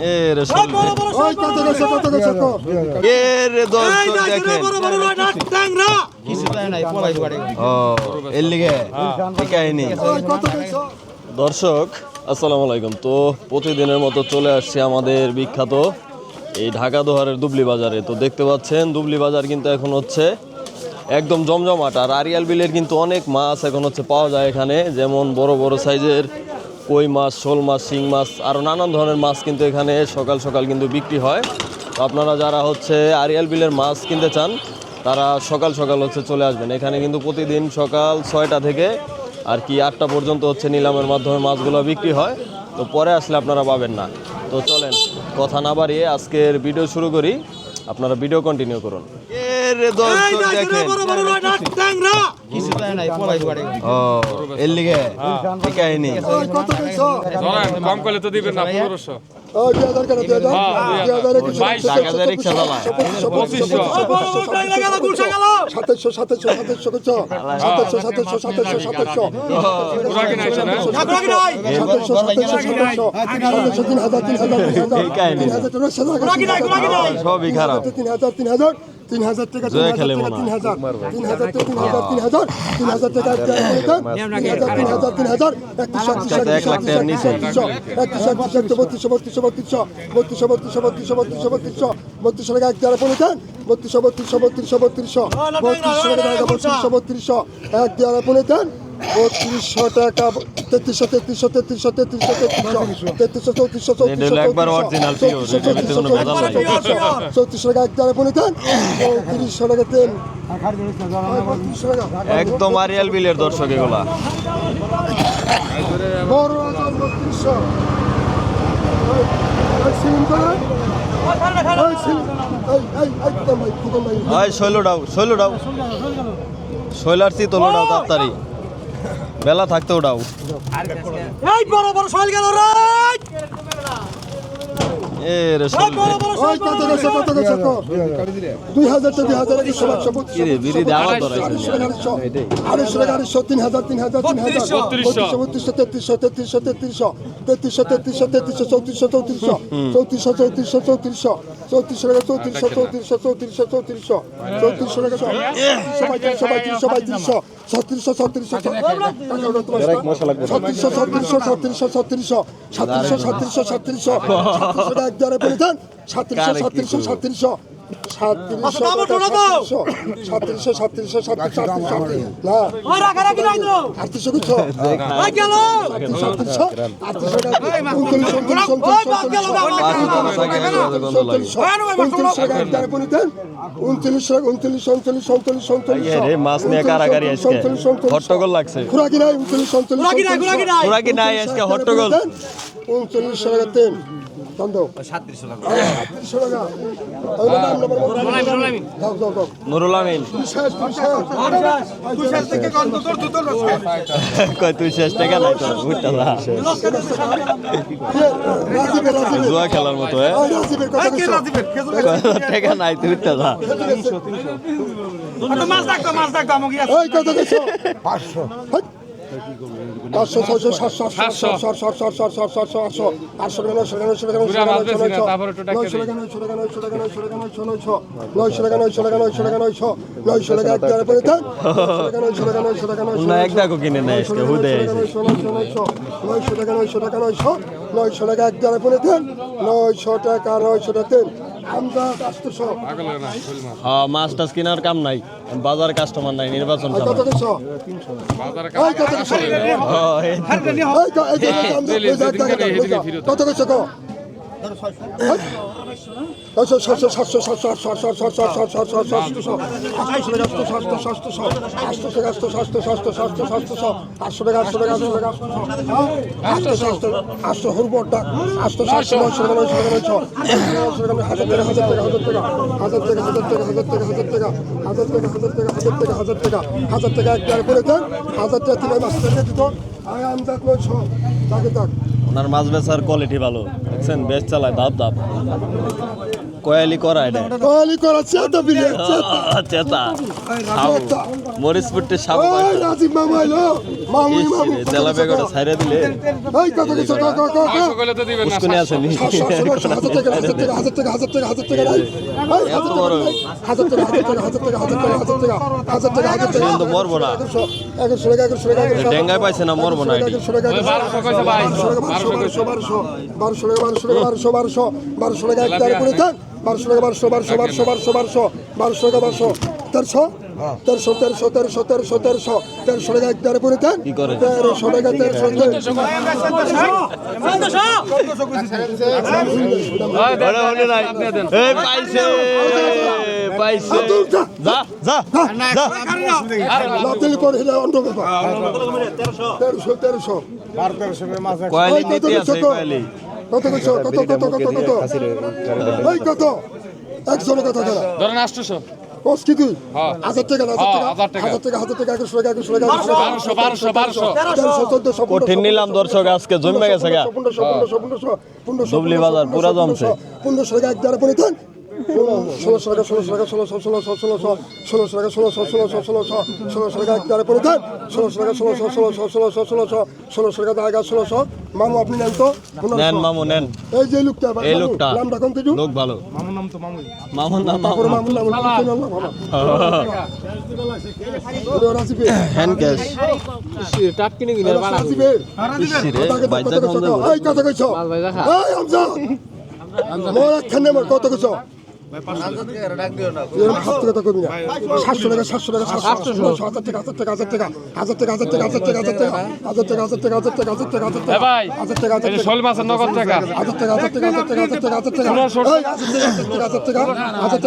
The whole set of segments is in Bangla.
এরে এরে দর্শক দেখেন এর লিগে কাহিনী। দর্শক আসসালামু আলাইকুম। তো প্রতিদিনের মতো চলে আসছে আমাদের বিখ্যাত এই ঢাকা দোহারের দুবলি বাজারে। তো দেখতে পাচ্ছেন দুবলি বাজার কিন্তু এখন হচ্ছে একদম জমজমাট। আর আরিয়াল বিলের কিন্তু অনেক মাছ এখন হচ্ছে পাওয়া যায় এখানে, যেমন বড় বড় সাইজের কই মাছ, শোল মাছ, শিং মাছ, আরও নানান ধরনের মাছ কিন্তু এখানে সকাল সকাল কিন্তু বিক্রি হয়। তো আপনারা যারা হচ্ছে আরিয়াল বিলের মাছ কিনতে চান তারা সকাল সকাল হচ্ছে চলে আসবেন। এখানে কিন্তু প্রতিদিন সকাল 6টা থেকে আর কি 8টা পর্যন্ত হচ্ছে নিলামের মাধ্যমে মাছগুলো বিক্রি হয়। তো পরে আসলে আপনারা পাবেন না। তো চলেন কথা না বাড়িয়ে আজকের ভিডিও শুরু করি, আপনারা ভিডিও কন্টিনিউ করুন। এর লিগে কাহিনী কম করলে তো দিবেন না 1500 সবই খারাপ। 3000 টাকা 3000 টাকা 3000 3000 টাকা একদম আরিয়াল বিলের দর্শক এগুলা। শৈলার চিতল ওটাও তাড়াতাড়ি বেলা থাকতে ওটাও। মাছ নিয়ে কারাগারি আজকে হট্টগোল লাগছে। খুরাকি নাই আজকে হট্টগোল। 39 টাকা তেল নুরুল আমিন তুই শেষ টাকা নাই তো জুয়া খেলার মতো টাকা নাই তুই কিনে নেয় মাছ টাছ কেনার কাম নাই, বাজার কাস্টমার নাই, নির্বাচন ওনার মাছ বেচার কোয়ালিটি ভালো, দেখছেন বেশ চালায় ধাপ ধাপ কোয়ালি করা এটা কোয়ালি করা চেতা বিলে চেতা মরিচপুরতে সাবু রাজীব মামা এলো মামু মামু তেলাপিয়া কটা ছাইরা দিলে এই কত কিছু কত কত 500 করলে তো দিবেন না উস্কুনি আসেনি হাজার টাকা কিন্তু মরবো না ডেঙ্গায় পাইছে না মরবো না এটি 1200 কইছে ভাই 1300 কি করে এই পাইছে পাইছে যা যা যা কয়লি নিতে আছে কয়লি কত কত কত কত কত কত এই কত 100 কথা করা ধরেন 800 কস কি তুই হ্যাঁ 1000 টাকা 1000 টাকা 1200 কঠিন নিলাম দর্শক আজকে জমে গেছে গা দুবলি বাজার পুরা জমছে 1500 টাকা একদারে পড়ে দেন 1600 টাকা 1600 টাকা 1600 টাকা 1600 টাকা একদারে পড়ে দেন 1600 টাকা 1600 টাকা দায়গা 1600 মামু আপনি নেন তো নেন মামু নেন এই যে লোকটা এই লোকটা নামটা কোন থেকে লোক ভালো মামুর নাম মামুর নাম মামুর নাম রাসিবে হ্যান্ড ক্যাশ রাসিবে বাইজা কোন দেব এই কত কইছো এই আমজা মোর একখানে মোর কত কইছো ভাই 500 টাকা কমি না 700 টাকা 700 টাকা 700 টাকা 1000 টাকা 1000 টাকা 1000 টাকা 1000 টাকা 1000 টাকা 1000 টাকা 1000 টাকা 1000 টাকা 1000 টাকা 1000 টাকা 1000 টাকা 1000 টাকা ভাই 1000 টাকা এই শোল মাছের নগদ টাকা 1000 টাকা 1000 টাকা 1000 টাকা 1000 টাকা 1000 টাকা 1000 টাকা 1000 টাকা 1000 টাকা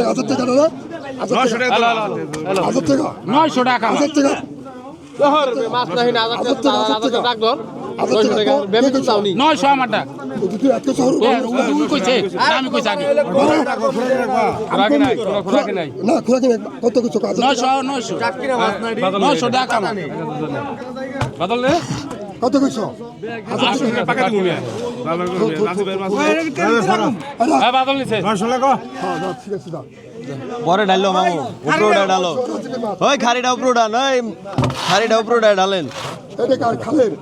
1000 টাকা 900 টাকা 1000 টাকা মাছ নাহি না 1000 টাকা ডাক ধর 900 টাকা বেবি চাওনি 900 আমার টাকা তুই এত শহর তুই কইছে আমি কইছি আগে খোরাকি নাই কোনো খোরাকি নাই না খোরাকি না কত কিছু কাজ 900 900 টাকা বদল নে কত কিছু 800 টাকা পাকা দিমু হ্যাঁ বদল নিছে 900 টাকা হ্যাঁ ঠিক আছে দাও পরে ডালো মামু উপরে ডালো ওই খারিটা উপরে ডাল ওই খারিটা উপরে ডালেন এটা কার খালের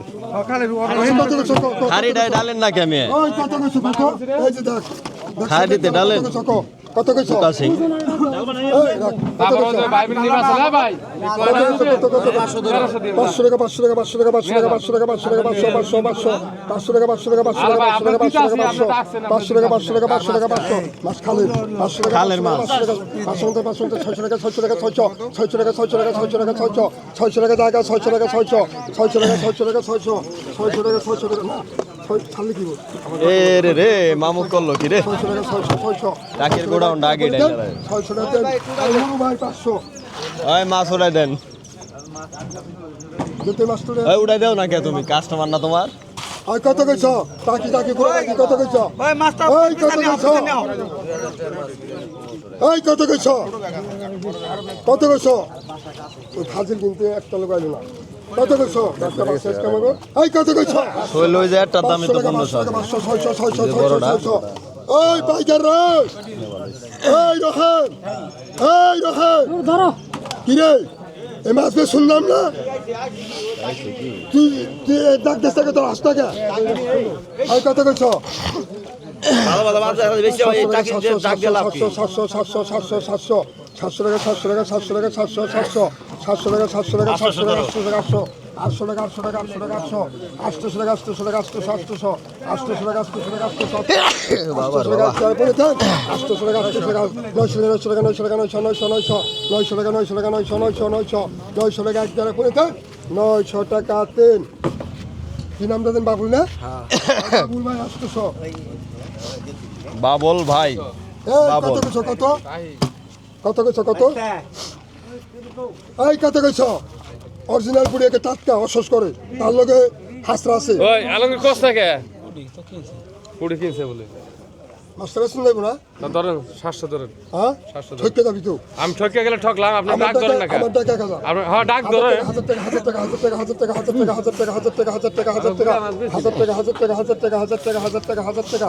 কত কিছু খারিটা ডালেন না কেমে ওই কত কিছু কত এই যে দেখ খারিতে ডালেন কত কিছু কাছে এই রাখ তারপর ওই যে ভাই বিন নিবা চলে ভাই 500 টাকা 500 টাকা 500 টাকা 500 টাকা 500 টাকা 500 টাকা 500 টাকা 500 টাকা 500 টাকা 500 টাকা 500 টাকা 500 টাকা 500 টাকা 500 টাকা 500 মাছ খালের 500 টাকা খালের মাছ 500 টাকা 600 টাকা 600 টাকা 600 টাকা 600 টাকা 600 টাকা 600 টাকা জায়গা 600 টাকা 600 টাকা 600 টাকা 600 টাকা 600 টাকা না ছাড়লে কি এ রে রে মামু করলো কি রে 600 টাকা 600 টাকের গোডাউন ডাকে ডাইলা 600 টাকা দেন ভাই 500 ওই মাছ উড়াই দেন যেতে মাছ তুলে ওই উড়াই দাও না কে তুমি কাস্টমার না তোমার আর কত কইছ টাকি পুরো টাকি কত কইছ ওই মাছটা ওই কত কইছ ওই কত কইছ কত কইছ ওই ফাজিল কিন্তু একটা লাগাইলো না কত কইছ একটা মাছ শেষ কামাবো ওই কত কইছ ওই লই যায় একটা দামই তো 500 ওই পাইকার রে এই রহেন ধরো কি রে এই মাছ বেশ শুনলাম না তুই ডাক দেশ থেকে তোর আসতে কে আর কত কইছ 700 টাকা 700 টাকা 700 টাকা 700 টাকা 700 টাকা 800 টাকা 800 টাকা 800 টাকা 800 টাকা 800 টাকা 800 টাকা 800 টাকা 800 টাকা 800 টাকা 900 টাকা তিন কি নামটা দেন বাবুল না বাবুল ভাই 800 বাবল ভাই কত কইছ কত কইছ কত এই কত কইছ অরিজিনাল পুড়িয়াকে টাটকা অসস করে তার লগে হাসরা আছে ওই আলঙ্গের কষ্ট থাকে পুরি কিনছে বলে মাস্টার শুন যাইব না তা ধরেন 700 ধরেন হ্যাঁ 700 ঠকে যাবি তো আমি ঠকে গেলে ঠকলাম আপনি ডাক ধরেন না আমার টাকা কাজা আপনি হ্যাঁ ডাক ধরে 1000 টাকা 1000 টাকা 1000 টাকা 1000 টাকা 1000 টাকা 1000 টাকা 1000 টাকা 1000 টাকা 1000 টাকা 1000 টাকা 1000 টাকা 1000 টাকা 1000 টাকা 1000 টাকা 1000 টাকা 1000 টাকা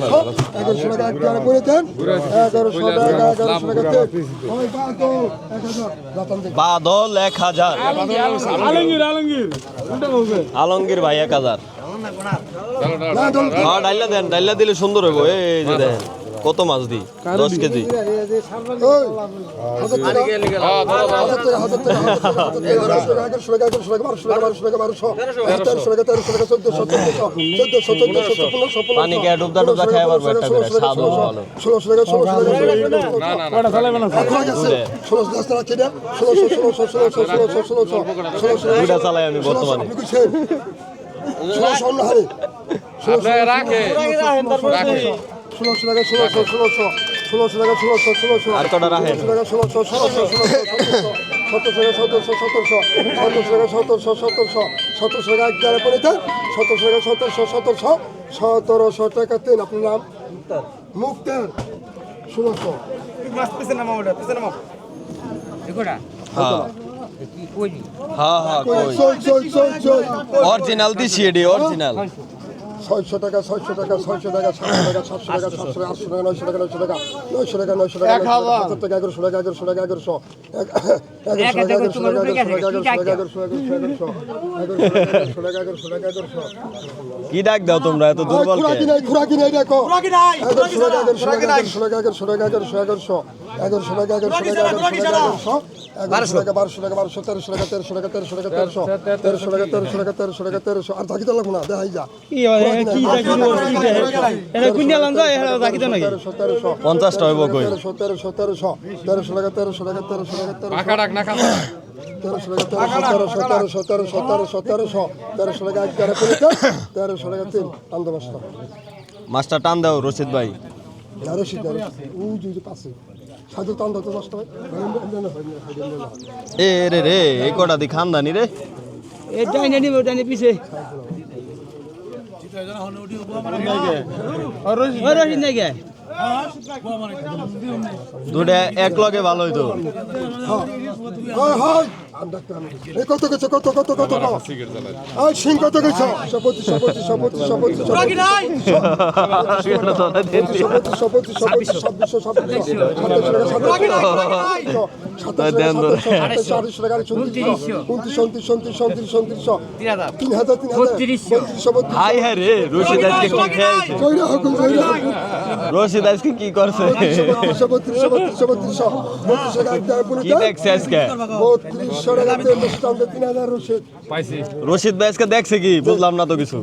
1100 টাকা একবারে বলে দেন 1100 টাকা 1100 টাকা দেন ওই বাদল 1000 আলমগীর ভাই 1000 না দল ডাইলা দেন, ডাইলা দিলে সুন্দর হইব। এই যে দেন কত মাছ দি 10 কেজি। ওই 1000 টাকা 1100 টাকা 1100 টাকা 1200 টাকা 1300 টাকা 1400 পানি কে ডুবদা ডুবদা খায় পারবো একটা করে স্বাদ হবে ভালো। 1600 টাকা 1600 টাকা ওটা চালাবে না স্যার। 16 টাকা কেটে 1600 দুইটা চালাই আমি বর্তমানে। আপনি কইছেন 1600 অন্য হারে আপনি রাখে 1600 টাকা 1600 টাকা 1600 আর কটা রাখেন? 1700 টাকা 1700 টাকা একবারে পড়ে দেন 1700 টাকা দেন আপনার নাম মুক্তার 1600 হ্যাঁ হ্যাঁ কই চল অরিজিনাল দিছি এডি অরিজিনাল। 600 টাকা 600 টাকা 600 টাকা 700 টাকা 700 টাকা 700 টাকা 800 টাকা 900 টাকা 900 টাকা 900 টাকা 900 টাকা 900 টাকা 1100 টাকা 1100 টাকা 1100 কি ডাক দাও তোমরা এত দুর্বল কে? খুরাকি নাই দেখো 1100 টাকা 1100 টাকা 1100 টাকা 1100 টাকা 1100 টাকা 1100 টাকা 1200 টাকা 1300 টাকা 1300 টাকা 1300 আর থাকি তো লাগবো না দেখাই যা 50 টা হইব কই? 1300 টাকা 1300 টাকা পাকা ডাক না খাতা 1300 টাকা একবারে করে দেন 1300 টাকা তিন আন্দো মাছটা মাছটা টান দাও রশিদ ভাই। রশিদ ওই যে পাশে সাধু টান দাও তো মাছটা এ রে রে এই কটা দি খানদানি রে। দুটা এক লগে ভালো হইতো। কত গেছে কত কত কত সিং কত গেছে সপতি সপতি সপতি সপতি সপতি সপতি সপতি 2700 হাই হাই রে রশিদ আজকে কি খেয়েছে? রশিদ আজকে কি করছে? কি দেখছে আজকে? 3200 টাকা 3000 রশিদ পাইছি রশিদ ভাই আজকে দেখছে কি বুঝলাম না তো কিছু।